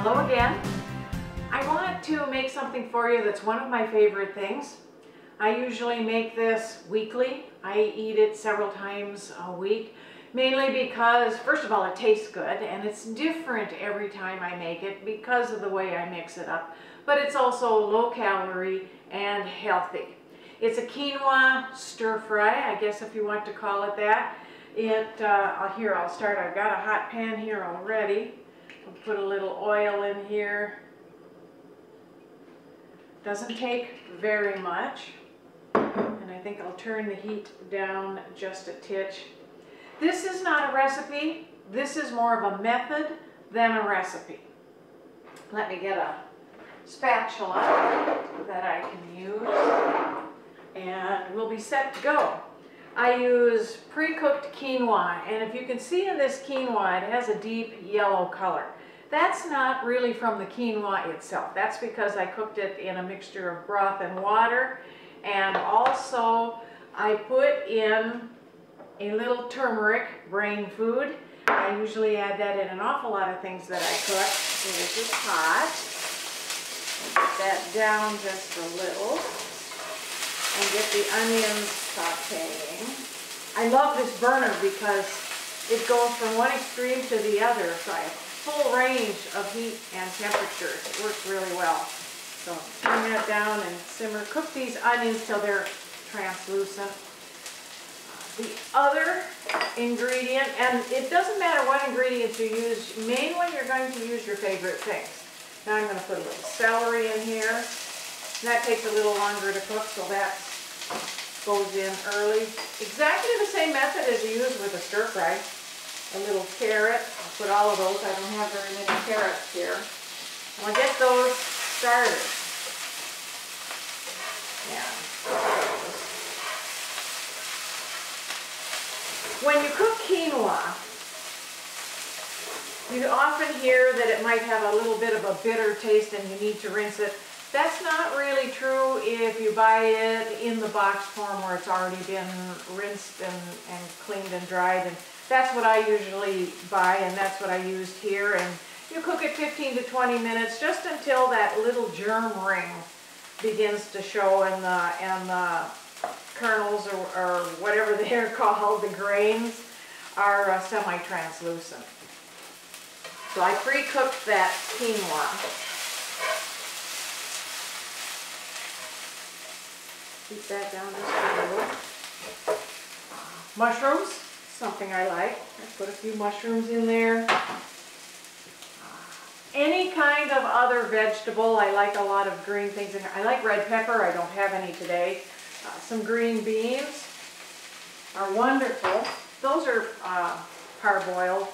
Hello again. I want to make something for you that's one of my favorite things. I usually make this weekly. I eat it several times a week, mainly because, first of all, it tastes good and it's different every time I make it because of the way I mix it up, but it's also low calorie and healthy. It's a quinoa stir-fry, I guess if you want to call it that. Here, I'll start. I've got a hot pan here already. I'll put a little oil in here. Doesn't take very much. And I think I'll turn the heat down just a titch. This is not a recipe. This is more of a method than a recipe. Let me get a spatula that I can use. And we'll be set to go. I use pre-cooked quinoa, and if you can see in this quinoa, it has a deep yellow color. That's not really from the quinoa itself. That's because I cooked it in a mixture of broth and water, and also I put in a little turmeric, brain food. I usually add that in an awful lot of things that I cook. So this is hot. Get that down just a little. And get the onions sauteing. I love this burner because it goes from one extreme to the other, so I have a full range of heat and temperatures. It works really well. So turn that down and simmer. Cook these onions till they're translucent. The other ingredient, and it doesn't matter what ingredients you use, mainly you're going to use your favorite things. Now I'm going to put a little celery in here. That takes a little longer to cook, so that goes in early. Exactly the same method as you use with a stir-fry. A little carrot. I'll put all of those. I don't have very many carrots here. I'll get those started. Yeah. When you cook quinoa, you often hear that it might have a little bit of a bitter taste and you need to rinse it. That's not really true if you buy it in the box form where it's already been rinsed and cleaned and dried. And that's what I usually buy, and that's what I used here. And you cook it 15 to 20 minutes just until that little germ ring begins to show and the kernels or whatever they're called, the grains, are semi-translucent. So I pre-cooked that quinoa. Keep that down just a little. Mushrooms, something I like. I put a few mushrooms in there. Any kind of other vegetable. I like a lot of green things in here. I like red pepper. I don't have any today. Some green beans are wonderful. Those are parboiled.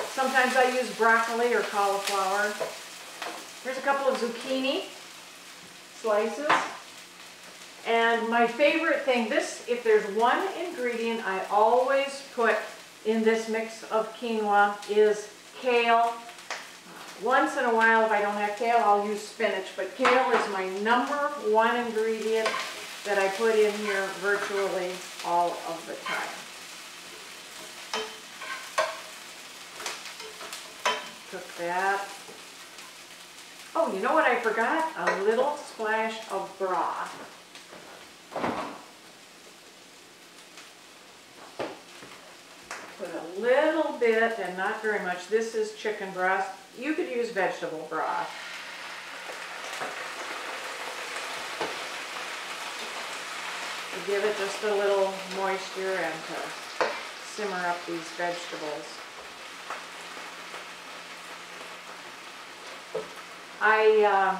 Sometimes I use broccoli or cauliflower. Here's a couple of zucchini slices. And my favorite thing, if there's one ingredient I always put in this mix of quinoa is kale. Once in a while, if I don't have kale, I'll use spinach, but kale is my #1 ingredient that I put in here virtually all of the time. Cook that. Oh, you know what I forgot? A little splash of broth. Put a little bit and not very much. This is chicken broth. You could use vegetable broth. To give it just a little moisture and to simmer up these vegetables. I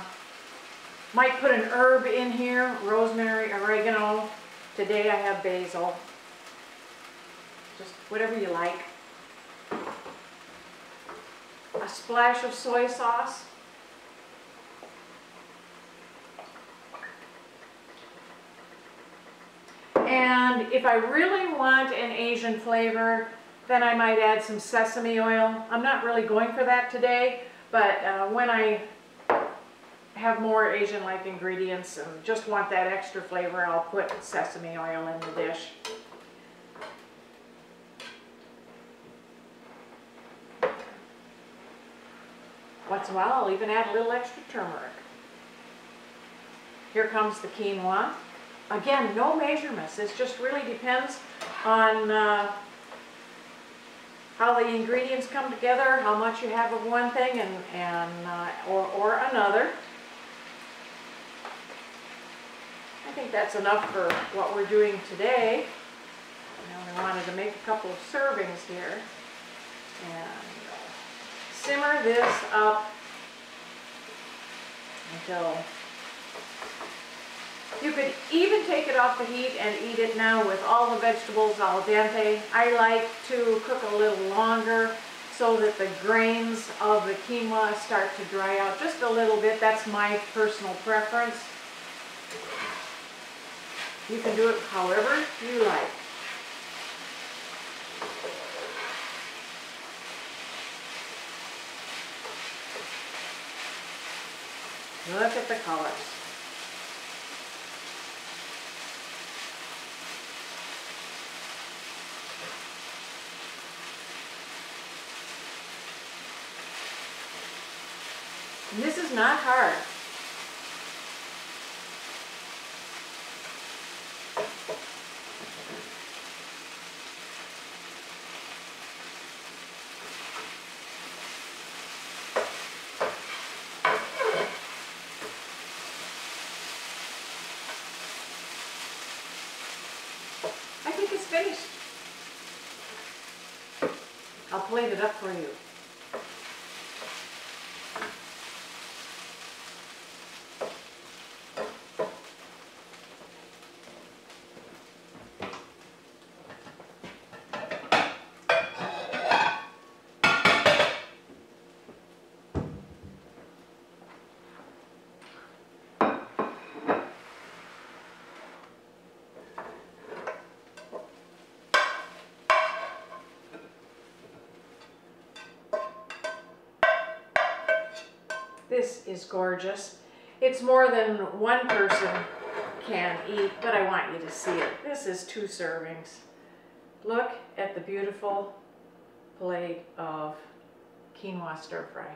might put an herb in here, rosemary, oregano. Today I have basil. Just whatever you like. A splash of soy sauce. And if I really want an Asian flavor, then I might add some sesame oil. I'm not really going for that today, but when I have more Asian-like ingredients and just want that extra flavor, I'll put sesame oil in the dish. Once in a while, I'll even add a little extra turmeric. Here comes the quinoa. Again, no measurements. This just really depends on how the ingredients come together, how much you have of one thing or another. I think that's enough for what we're doing today. I wanted to make a couple of servings here. And simmer this up until you could even take it off the heat and eat it now with all the vegetables al dente. I like to cook a little longer so that the grains of the quinoa start to dry out just a little bit. That's my personal preference. You can do it however you like. Look at the colors. And this is not hard. I think it's finished. I'll plate it up for you. This is gorgeous. It's more than one person can eat, but I want you to see it. This is 2 servings. Look at the beautiful plate of quinoa stir-fry.